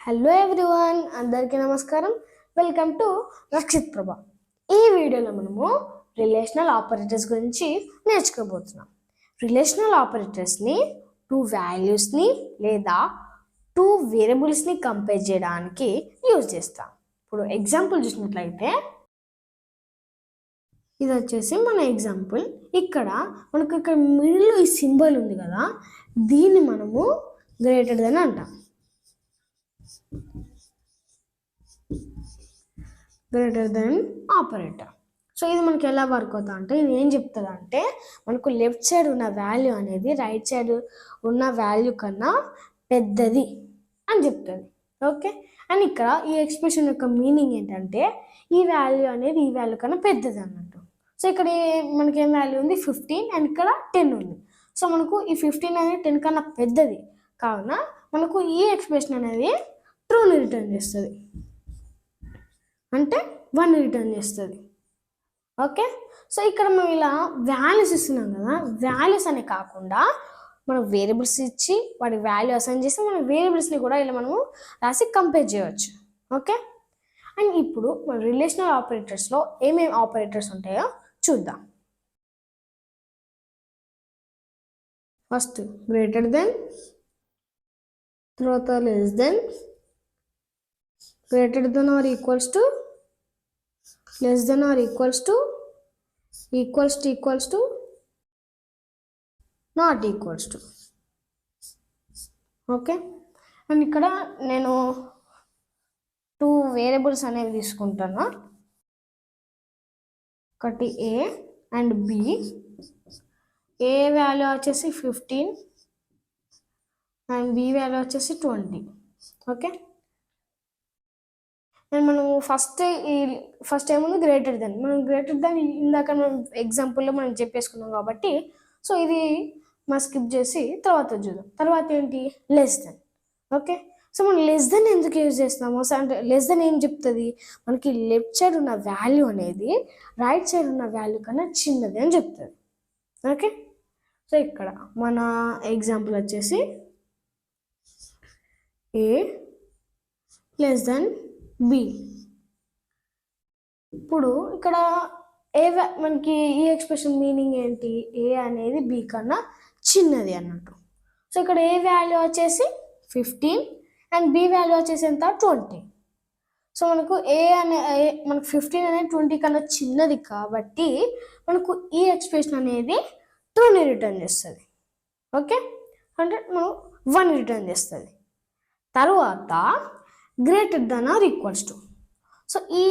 Hello everyone, అందరికీ నమస్కారం. Welcome to Rakshit ప్రభా. ఈ వీడియోలో మనము రిలేషనల్ ఆపరేటర్స్ గురించి నేర్చుకోబోతున్నాం. రిలేషనల్ ఆపరేటర్స్ని టూ వాల్యూస్ని లేదా టూ వేరియబుల్స్ని కంపేర్ చేయడానికి యూజ్ చేస్తాం. ఇప్పుడు ఎగ్జాంపుల్ చూసినట్లయితే ఇది వచ్చేసి మన ఎగ్జాంపుల్. మనకు ఇక్కడ మిడిల్లో ఈ సింబల్ ఉంది కదా, దీన్ని మనము గ్రేటర్ దెన్ అంటాం. Greater than operator. సో ఇది మనకి ఎలా వర్క్ అవుతా అంటే, ఇది ఏం చెప్తుంది అంటే, మనకు లెఫ్ట్ సైడ్ ఉన్న వాల్యూ అనేది రైట్ సైడ్ ఉన్న వాల్యూ కన్నా పెద్దది అని చెప్తుంది. ఓకే, అండ్ ఇక్కడ ఈ ఎక్స్ప్రెషన్ యొక్క మీనింగ్ ఏంటంటే, ఈ వాల్యూ అనేది ఈ వాల్యూ కన్నా పెద్దది అన్నట్టు. సో ఇక్కడ మనకి ఏం వాల్యూ ఉంది, 15, అండ్ ఇక్కడ 10 ఉంది. సో మనకు ఈ 15 అనేది 10 కన్నా పెద్దది కావున మనకు ఈ ఎక్స్ప్రెషన్ అనేది ట్రూని రిటర్న్ చేస్తుంది, అంటే 1 రిటర్న్ చేస్తుంది. ఓకే, సో ఇక్కడ మనం ఇలా వాల్యూస్ ఇస్తున్నాం కదా, వాల్యూస్ అనే కాకుండా మనం వేరియబుల్స్ ఇచ్చి వాటి వాల్యూ అసైన్ చేసి మన వేరియబుల్స్ని కూడా ఇలా మనము రాసి కంపేర్ చేయవచ్చు. ఓకే, అండ్ ఇప్పుడు మన రిలేషనల్ ఆపరేటర్స్లో ఏమేమి ఆపరేటర్స్ ఉంటాయో చూద్దాం. ఫస్ట్ గ్రేటర్ దెన్, తర్వాత less then, greater than or equals to, less than or equals to, equals to, not equals to. Okay, and ఇక్కడ నేను 2 వేరియబుల్స్ అనేవి తీసుకుంటాను. ఒకటి A and B. A value వచ్చేసి 15 అండ్ బి వాల్యూ వచ్చేసి 20. Okay, and మనము first ఏముంది, greater than. మనం గ్రేటర్ దెన్ ఇందాక మనం ఎగ్జాంపుల్లో మనం చెప్పేసుకున్నాం కాబట్టి, సో ఇది మనం స్కిప్ చేసి తర్వాత చూద్దాం. తర్వాత ఏంటి, లెస్ దెన్. ఓకే, సో మనం లెస్ దెన్ ఎందుకు యూజ్ చేస్తున్నాము అంటే, లెస్ దెన్ ఏం చెప్తుంది, మనకి లెఫ్ట్ సైడ్ ఉన్న వాల్యూ అనేది రైట్ సైడ్ ఉన్న వాల్యూ కన్నా చిన్నది అని చెప్తుంది. ఓకే, సో ఇక్కడ మన ఎగ్జాంపుల్ వచ్చేసి ఏ లెస్ దెన్ బి. ఇప్పుడు ఇక్కడ మనకి ఈ ఎక్స్ప్రెషన్ మీనింగ్ ఏంటి, ఏ అనేది బి కన్నా చిన్నది అన్నట్టు. సో ఇక్కడ ఏ వాల్యూ వచ్చేసి 15 అండ్ బి వాల్యూ వచ్చేసి ఎంత, 20. సో మనకు మనకు 15 అనేది 20 కన్నా చిన్నది కాబట్టి మనకు ఈ ఎక్స్ప్రెషన్ అనేది 2ని రిటర్న్ చేస్తుంది. ఓకే, అంటే మనం 1 రిటర్న్ చేస్తుంది. తర్వాత greater than or equals to. So ఈ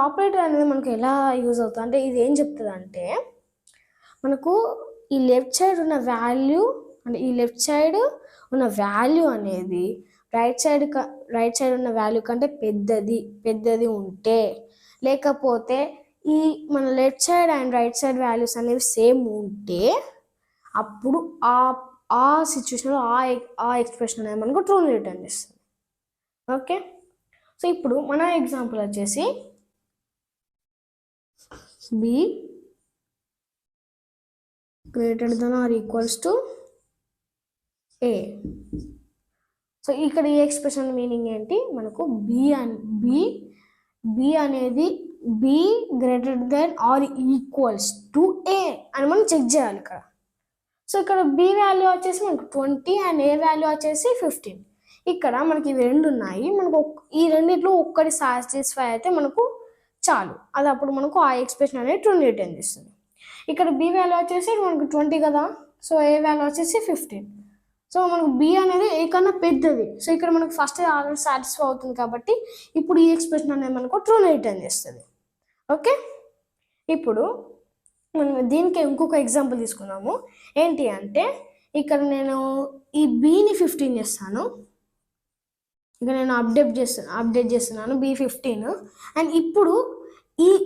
ఆపరేటర్ అనేది మనకు ఎలా యూజ్ అవుతుంది అంటే, ఇది ఏం చెప్తుంది అంటే, మనకు ఈ లెఫ్ట్ సైడ్ ఉన్న వాల్యూ అంటే ఈ లెఫ్ట్ సైడ్ ఉన్న వాల్యూ అనేది రైట్ సైడ్ ఉన్న వాల్యూ కంటే పెద్దది ఉంటే, లేకపోతే ఈ మన left side and right side values అనేవి సేమ్ ఉంటే, అప్పుడు ఆ సిచ్యువేషన్లో ఆ ఎక్స్ప్రెషన్ అనేది మనకు ట్రూని రిటర్న్ చేస్తుంది. ఓకే, సో ఇప్పుడు మన ఎగ్జాంపుల్ వచ్చేసి B greater than or equals to A. So ఇక్కడ ఈ ఎక్స్ప్రెషన్ మీనింగ్ ఏంటి, మనకు బి అనేది B greater than or equals to A అని మనం చెక్ చేయాలి ఇక్కడ. సో ఇక్కడ బి వాల్యూ వచ్చేసి మనకు 20 అండ్ ఏ వాల్యూ వచ్చేసి 15. ఇక్కడ మనకి ఇవి 2 ఉన్నాయి, మనకు ఈ రెండిట్లో ఒక్కటి సాటిస్ఫై అయితే మనకు చాలు. అది అప్పుడు మనకు ఆ ఎక్స్ప్రెషన్ అనేది 2 రిటర్న్ చేస్తుంది. ఇక్కడ బి వాల్యూ వచ్చేసి మనకు 20 కదా, సో ఏ వాల్యూ వచ్చేసి 15. సో మనకు బి అనేది ఏ కన్నా పెద్దది. సో ఇక్కడ మనకు ఫస్ట్ ఆల్రెడీ సాటిస్ఫై అవుతుంది కాబట్టి ఇప్పుడు ఈ ఎక్స్ప్రెషన్ అనేది మనకు 2 రిటర్న్ చేస్తుంది. ఓకే, ఇప్పుడు మనం దీనికి ఇంకొక ఎగ్జాంపుల్ తీసుకున్నాము. ఏంటి అంటే, ఇక్కడ నేను ఈ బిని 15 చేస్తాను, ఇక నేను అప్డేట్ చేస్తున్నాను B15. అండ్ ఇప్పుడు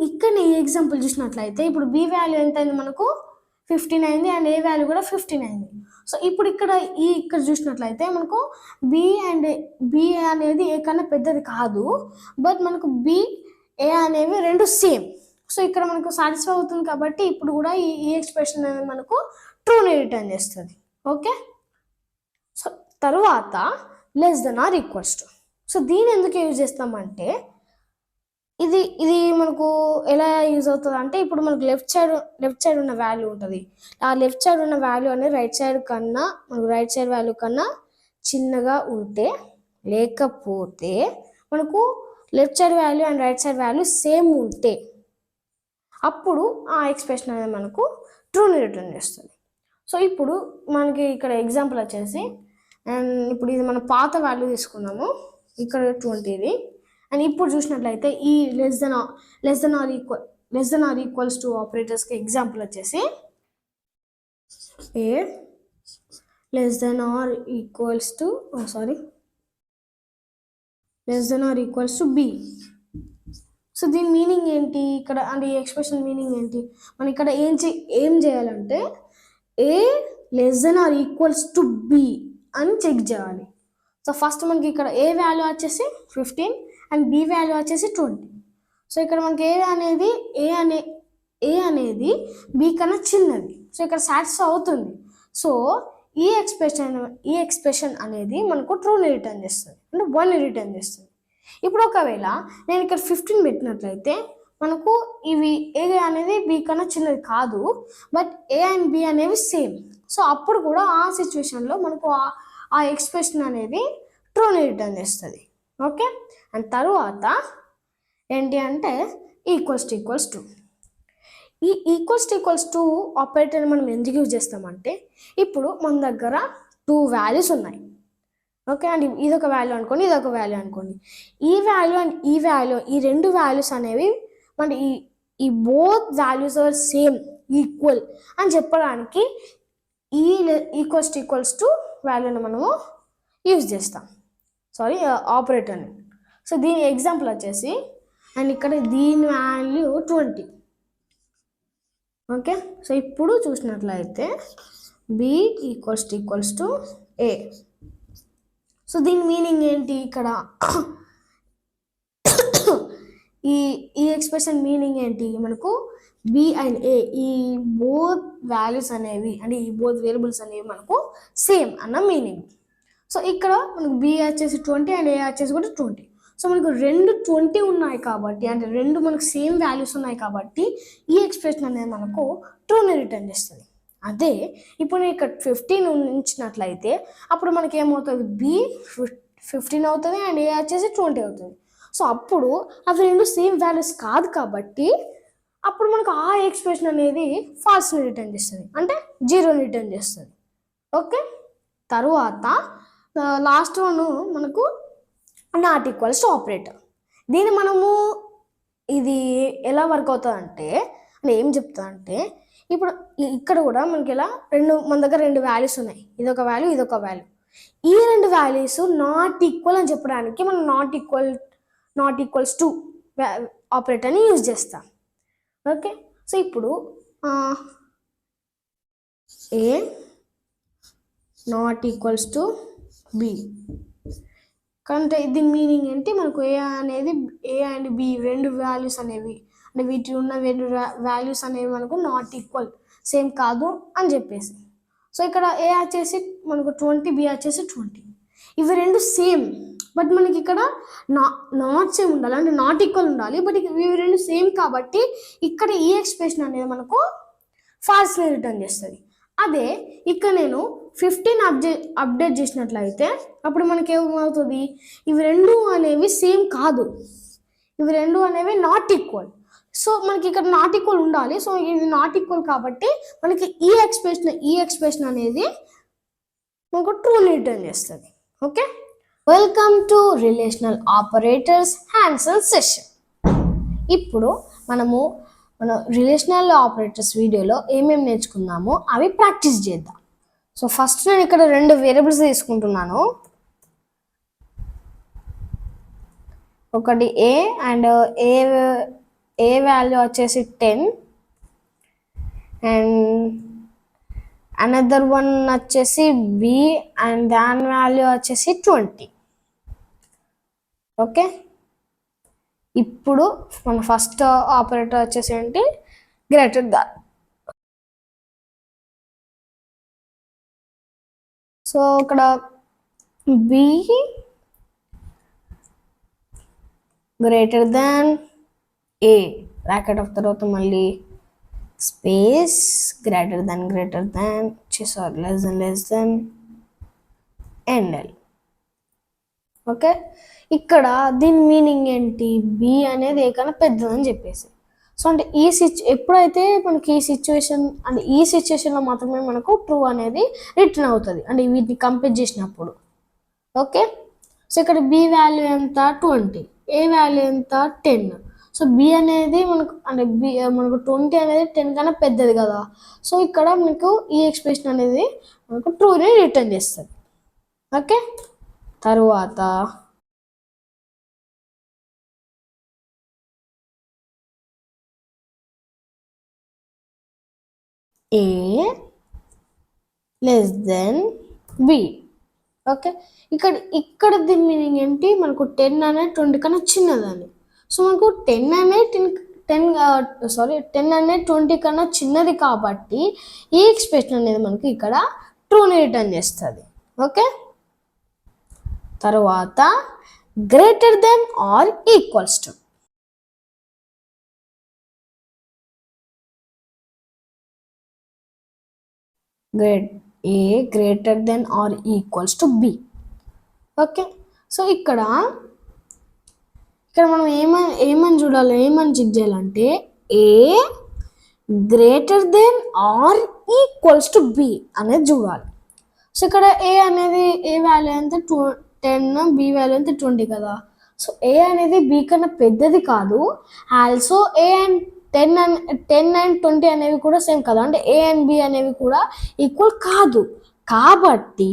ఇక్కడ ఈ ఎగ్జాంపుల్ చూసినట్లయితే, ఇప్పుడు బి వాల్యూ ఎంత అయింది, మనకు 15 అయింది అండ్ ఏ వాల్యూ కూడా 15 అయింది. సో ఇప్పుడు ఇక్కడ చూసినట్లయితే మనకు బి అనేది ఏ కన్నా పెద్దది కాదు, బట్ మనకు బి ఏ అనేవి 2 సేమ్. సో ఇక్కడ మనకు సాటిస్ఫై అవుతుంది కాబట్టి ఇప్పుడు కూడా ఈ ఎక్స్ప్రెషన్ అనేది మనకు ట్రూని రిటర్న్ చేస్తుంది. ఓకే, సో తర్వాత less than or equals to. So దీన్ని ఎందుకు యూజ్ చేస్తామంటే ఇది మనకు ఎలా యూజ్ అవుతుంది అంటే ఇప్పుడు మనకు లెఫ్ట్ సైడ్ ఉన్న వాల్యూ ఉంటుంది. ఆ లెఫ్ట్ సైడ్ ఉన్న వాల్యూ అనేది రైట్ సైడ్ వాల్యూ కన్నా చిన్నగా ఉంటే, లేకపోతే మనకు left side value and right side value same ఉంటే అప్పుడు ఆ ఎక్స్ప్రెషన్ అనేది మనకు ట్రూని రిటర్న్ చేస్తుంది. సో ఇప్పుడు మనకి ఇక్కడ ఎగ్జాంపుల్ వచ్చేసి, అండ్ ఇప్పుడు ఇది మన పాత వాల్యూ తీసుకున్నాము, ఇక్కడ 20 ఇది. అండ్ ఇప్పుడు చూసినట్లయితే ఈ less than or equals to ఆపరేటర్స్కి ఎగ్జాంపుల్ వచ్చేసి A less than or equals to B. So దీని మీనింగ్ ఏంటి ఇక్కడ, అంటే ఈ ఎక్స్ప్రెషన్ మీనింగ్ ఏంటి, మనం ఇక్కడ ఏం చేయాలంటే A less than or equals to B అని చెక్ చేయాలి. సో ఫస్ట్ మనకి ఇక్కడ ఏ వాల్యూ వచ్చేసి 15 అండ్ బి వాల్యూ వచ్చేసి 20. సో ఇక్కడ మనకి ఏ అనేది బి కన్నా చిన్నది, సో ఇక్కడ సాటిస్ఫై అవుతుంది. సో ఈ ఎక్స్ప్రెషన్ అనేది మనకు ట్రూని రిటర్న్ చేస్తుంది, అంటే 1 రిటర్న్ చేస్తుంది. ఇప్పుడు ఒకవేళ నేను ఇక్కడ 15 పెట్టినట్లయితే మనకు ఇవి ఏ అనేది బి కన్నా చిన్నది కాదు, బట్ ఏ అండ్ బి అనేవి సేమ్. సో అప్పుడు కూడా ఆ సిచ్యువేషన్లో మనకు ఆ ఎక్స్ప్రెషన్ అనేది ట్రూని రిటర్న్ చేస్తుంది. ఓకే, అండ్ తరువాత ఏంటి అంటే ఈక్వల్స్ టు. ఈ ఈక్వల్స్ టు ఆపరేటర్ మనం ఎందుకు యూజ్ చేస్తామంటే, ఇప్పుడు మన దగ్గర 2 వాల్యూస్ ఉన్నాయి. ఓకే, అండ్ ఇదొక వాల్యూ అనుకోండి, ఇదొక వాల్యూ అనుకోండి. ఈ వాల్యూ అండ్ ఈ వాల్యూ, ఈ 2 వాల్యూస్ అనేవి మన ఈ both values are same, equal అని చెప్పడానికి ఈ ఈక్వల్స్ టు వాల్యూని మనము యూజ్ చేస్తాం, ఆపరేటర్ని. సో దీని ఎగ్జాంపుల్ వచ్చేసి, అండ్ ఇక్కడ దీని వాల్యూ 20. ఓకే, సో ఇప్పుడు చూసినట్లయితే B equals to A. So దీని మీనింగ్ ఏంటి ఇక్కడ, ఈ ఎక్స్ప్రెషన్ మీనింగ్ ఏంటి, మనకు బి అండ్ ఏ ఈ బోత్ వాల్యూస్ అనేవి, అంటే ఈ బోత్ వేరియబుల్స్ అనేవి మనకు సేమ్ అన్న మీనింగ్. సో ఇక్కడ మనకు బి వచ్చేసి 20 అండ్ ఏ వచ్చేసి కూడా 20. సో మనకు 2 20 ఉన్నాయి కాబట్టి, అంటే 2 మనకు సేమ్ వాల్యూస్ ఉన్నాయి కాబట్టి ఈ ఎక్స్ప్రెషన్ అనేది మనకు ట్రూని రిటర్న్ చేస్తుంది. అదే ఇప్పుడు నేను ఇక్కడ 15 ఉంచినట్లయితే అప్పుడు మనకి ఏమవుతుంది, బి 15 అవుతుంది అండ్ ఏ వచ్చేసి 20 అవుతుంది. సో అప్పుడు అవి 2 సేమ్ వాల్యూస్ కాదు కాబట్టి అప్పుడు మనకు ఆ ఎక్స్ప్రెషన్ అనేది ఫాల్స్ని రిటర్న్ చేస్తుంది, అంటే 0ని రిటర్న్ చేస్తుంది. ఓకే, తరువాత లాస్ట్ వన్ మనకు నాట్ ఈక్వల్స్ టు ఆపరేటర్. దీన్ని మనము ఇది ఎలా వర్క్ అవుతుంది అంటే ఏం చెప్తా అంటే, ఇప్పుడు ఇక్కడ కూడా మనకి ఇలా మన దగ్గర 2 వాల్యూస్ ఉన్నాయి, ఇదొక వాల్యూ ఇదొక వాల్యూ. ఈ 2 వాల్యూస్ నాట్ ఈక్వల్ అని చెప్పడానికి మనం నాట్ ఈక్వల్స్ టు ఆపరేటర్ని యూజ్ చేస్తాం. ఓకే, సో ఇప్పుడు ఏ నాట్ ఈక్వల్స్ టు బి అంటే దీని మీనింగ్ ఏంటి, మనకు ఏ అండ్ బి 2 వాల్యూస్ అనేవి, అంటే వీటి ఉన్న 2 వాల్యూస్ అనేవి మనకు నాట్ ఈక్వల్, సేమ్ కాదు అని చెప్పేసి. సో ఇక్కడ ఏ వచ్చేసి మనకు 20, బి వచ్చేసి 20, ఇవి 2 సేమ్, బట్ మనకి ఇక్కడ నాట్ సేమ్ ఉండాలి, అంటే నాట్ ఈక్వల్ ఉండాలి, బట్ ఇవి 2 సేమ్ కాబట్టి ఇక్కడ ఈ ఎక్స్ప్రెషన్ అనేది మనకు ఫాల్స్ని రిటర్న్ చేస్తుంది. అదే ఇక్కడ నేను 15 అప్డేట్ చేసినట్లయితే అప్పుడు మనకి ఏమవుతుంది, ఇవి 2 అనేవి సేమ్ కాదు, ఇవి 2 అనేవి నాట్ ఈక్వల్. సో మనకి ఇక్కడ నాట్ ఈక్వల్ ఉండాలి, సో ఇది నాట్ ఈక్వల్ కాబట్టి మనకి ఈ ఎక్స్ప్రెషన్ అనేది మనకు ట్రూని రిటర్న్ చేస్తుంది. Okay, welcome to relational operators hands on session. ఇప్పుడు మన రిలేషనల్ ఆపరేటర్స్ వీడియోలో ఏమేమి నేర్చుకున్నామో అవి ప్రాక్టీస్ చేద్దాం. సో ఫస్ట్ నేను ఇక్కడ 2 వేరియబుల్స్ తీసుకుంటున్నాను, ఒకటి ఏ అండ్ ఏ వాల్యూ వచ్చేసి 10 అండ్ అనదర్ వన్ వచ్చేసి బి అండ్ దాని వాల్యూ వచ్చేసి 20. ఓకే, ఇప్పుడు మన ఫస్ట్ ఆపరేటర్ వచ్చేసి ఏంటి, గ్రేటర్ దాన్. సో ఇక్కడ B greater than A bracket of తర్వాత మళ్ళీ space greater than sorry less than ఎన్ఎల్. ఓకే, ఇక్కడ దీని మీనింగ్ ఏంటి? బి అనేది ఏ కన్నా పెద్దదని చెప్పేసి. సో అంటే ఎప్పుడైతే మనకి ఈ సిచ్యువేషన్ అంటే ఈ సిచ్యువేషన్లో మాత్రమే మనకు ట్రూ అనేది రిటర్న్ అవుతుంది, అంటే వీటిని కంపేర్ చేసినప్పుడు. ఓకే, సో ఇక్కడ బి వాల్యూ ఎంత? 20. ఏ వాల్యూ ఎంత? 10. సో బి అనేది మనకు 20 అనేది 10 కన్నా పెద్దది కదా. సో ఇక్కడ మనకు ఈ ఎక్స్ప్రెషన్ అనేది మనకు ట్రూని రిటర్న్ చేస్తుంది. ఓకే, తరువాత A less than B. Okay, ఇక్కడ దీని మీనింగ్ ఏంటి? మనకు 10 అనేది 20 కన్నా చిన్నదని. సో మనకు 10 అనేది 20 కన్నా చిన్నది కాబట్టి ఈ ఎక్స్ప్రెషన్ అనేది మనకి ఇక్కడ ట్రూని రిటర్న్ చేస్తుంది. ఓకే, తర్వాత greater than or equals to. A greater than or equals to B. Okay, so ఇక్కడ మనం ఏమని చూడాలి, ఏమని చెక్ చేయాలంటే A greater than or equals to B అనేది చూడాలి. సో ఇక్కడ ఏ అనేది ఏ వాల్యూ అంతా 10, బి వాల్యూ అంతా 20 కదా. సో ఏ అనేది బి కన్నా పెద్దది కాదు. ఆల్సో ఏ అండ్ 10 అండ్ 20 అనేవి కూడా సేమ్ కదా, అంటే ఏ అండ్ బి అనేవి కూడా ఈక్వల్ కాదు. కాబట్టి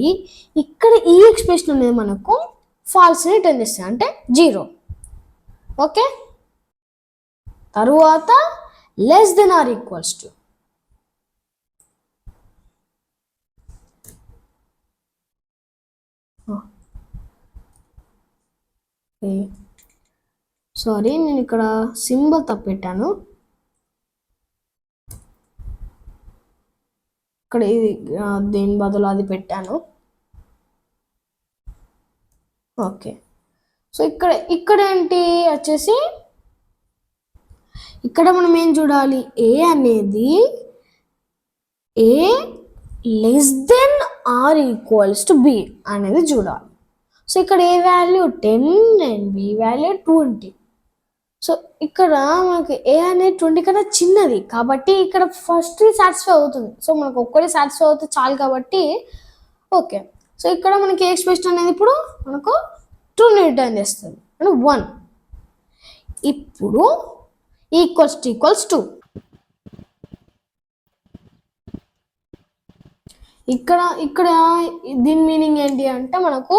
ఇక్కడ ఈ ఎక్స్ప్రెషన్ అనేది మనకు ఫాల్స్ రిటర్న్ చేస్తుంది, అంటే 0. ఓకే, తరువాత less than or equals to. Sorry, నేను ఇక్కడ సింబల్ తప్పెట్టాను. ఇక్కడ ఇది దేని బదులు అది పెట్టాను. ఓకే, సో ఇక్కడ ఏంటి వచ్చేసి ఇక్కడ మనం ఏం చూడాలి? ఏ అనేది A less than or equals to B అనేది చూడాలి. సో ఇక్కడ A value 10 and B value 20. So ఇక్కడ మనకి ఏ అనేది 20 కన్నా చిన్నది కాబట్టి ఇక్కడ ఫస్ట్ సాటిస్ఫై అవుతుంది. సో మనకు ఒక్కడే సాటిస్ఫై అవుతుంది చాలు కాబట్టి ఓకే. సో ఇక్కడ మనకి ఎక్స్ప్రెషన్ అనేది ఇప్పుడు మనకు ట్రూని రిటర్న్ చేస్తుంది, అంటే 1. ఇప్పుడు ఈక్వల్స్ టు ఇక్కడ దీని మీనింగ్ ఏంటి అంటే మనకు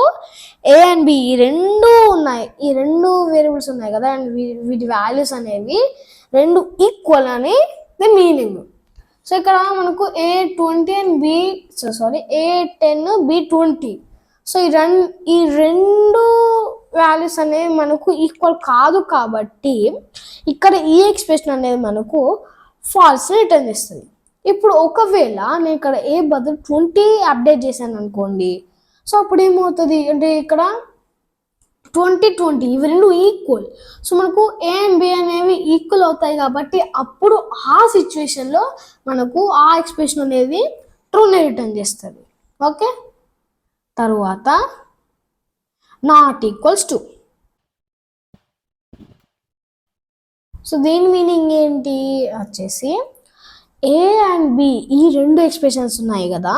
ఏ అండ్ బి ఈ రెండు ఉన్నాయి, ఈ రెండు వేరియబుల్స్ ఉన్నాయి కదా, అండ్ వీటి వాల్యూస్ అనేవి రెండు ఈక్వల్ అని దీని మీనింగ్. సో ఇక్కడ మనకు A20 and A10 B20. So ఈ రెండు వాల్యూస్ అనేవి మనకు ఈక్వల్ కాదు కాబట్టి ఇక్కడ ఈ ఎక్స్ప్రెషన్ అనేది మనకు ఫాల్స్ రిటర్న్ చేస్తుంది. ఇప్పుడు ఒకవేళ నేను ఇక్కడ ఏ బదులు 20 అప్డేట్ చేశాను అనుకోండి, సో అప్పుడు ఏమవుతుంది అంటే ఇక్కడ 20 ఇవి రెండు ఈక్వల్. సో మనకు ఏ అండ్ బి అనేవి ఈక్వల్ అవుతాయి కాబట్టి అప్పుడు ఆ సిచ్యువేషన్లో మనకు ఆ ఎక్స్ప్రెషన్ అనేది ట్రూని రిటర్న్ చేస్తుంది. ఓకే, తరువాత నాట్ ఈక్వల్స్ టు. సో దీని మీనింగ్ ఏంటి వచ్చేసి ఏ అండ్ బి ఈ రెండు ఎక్స్ప్రెషన్స్ ఉన్నాయి కదా,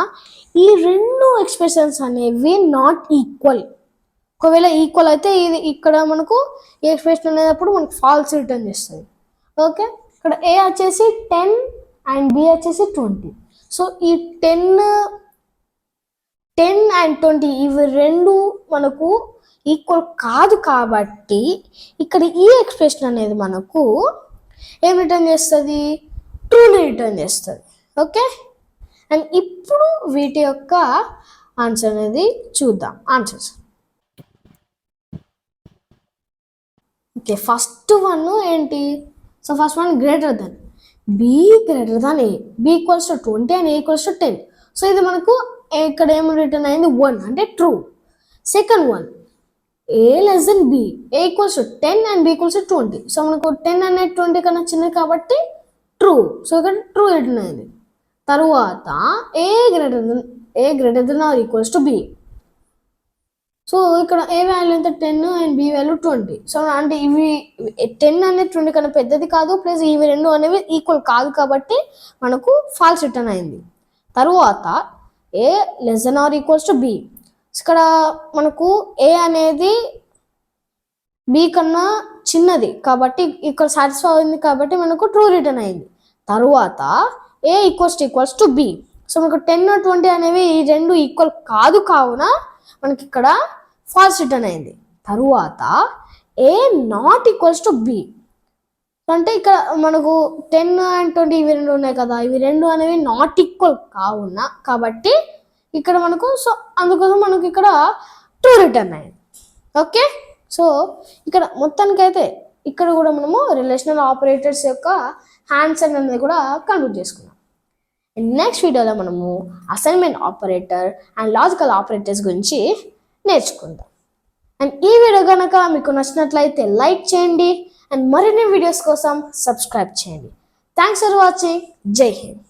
ఈ రెండు ఎక్స్ప్రెషన్స్ అనేవి నాట్ ఈక్వల్. ఒకవేళ ఈక్వల్ అయితే ఇది ఇక్కడ మనకు ఏ ఎక్స్ప్రెషన్ అనేటప్పుడు మనకు ఫాల్స్ రిటర్న్ చేస్తుంది. ఓకే, ఇక్కడ ఏ వచ్చేసి 10 అండ్ బి వచ్చేసి 20. సో ఈ 10 అండ్ 20 ఇవి రెండు మనకు ఈక్వల్ కాదు కాబట్టి ఇక్కడ ఈ ఎక్స్ప్రెషన్ అనేది మనకు ఏం రిటర్న్ చేస్తుంది? ట్రూని రిటర్న్ చేస్తుంది. ఓకే, అండ్ ఇప్పుడు వీటి యొక్క ఆన్సర్ అనేది చూద్దాం. ఆన్సర్స్ ఓకే, ఫస్ట్ వన్ ఏంటి? So first one greater than B greater than A, B equals to 20 and A equals to 10. So ఇది మనకు ఇక్కడ ఏం రిటర్న్ అయింది? 1 అంటే true. Second one A less than B, A equals to 10 and B equals to 20. So మనకు 10 అనేది 20 కన్నా చిన్నది కాబట్టి ట్రూ. సో ఇక్కడ ట్రూ రిటర్న్ అయింది. తరువాత A greater than or equals to B. So ఇక్కడ ఏ వాల్యూ ఎంత 10 అండ్ బి వాల్యూ 20. సో అంటే ఇవి 10 అనేది 20 కన్నా పెద్దది కాదు, ప్లస్ ఇవి రెండు అనేవి ఈక్వల్ కాదు కాబట్టి మనకు ఫాల్స్ రిటర్న్ అయింది. తరువాత A less than or equals to B. ఇక్కడ మనకు ఏ అనేది బి కన్నా చిన్నది కాబట్టి ఇక్కడ సాటిస్ఫై అయింది కాబట్టి మనకు ట్రూ రిటర్న్ అయింది. తరువాత ఏ ఈక్వల్స్ టు బి. సో మనకు 10 20 అనేవి ఈ రెండు ఈక్వల్ కాదు కావున మనకి ఇక్కడ ఫాల్స్ రిటర్న్ అయింది. తరువాత ఏ నాట్ ఈక్వల్స్ టు బి. అంటే ఇక్కడ మనకు 10 and 20 ఇవి రెండు ఉన్నాయి కదా, ఇవి రెండు అనేవి నాట్ ఈక్వల్ కావున కాబట్టి ఇక్కడ మనకు సో అందుకోసం మనకు ఇక్కడ ట్రూ రిటర్న్ అయింది. ఓకే, సో ఇక్కడ మొత్తానికైతే ఇక్కడ కూడా మనము రిలేషనల్ ఆపరేటర్స్ యొక్క హ్యాండ్స్ అనేది కూడా కంప్లీట్ చేసుకున్నాం. నెక్స్ట్ వీడియోలో మనము assignment operator and logical operators గురించి నేర్చుకుందాం. అండ్ ఈ వీడియో కనుక మీకు నచ్చినట్లయితే లైక్ చేయండి అండ్ మరిన్ని వీడియోస్ కోసం సబ్స్క్రైబ్ చేయండి. Thanks for watching. జై హింద్.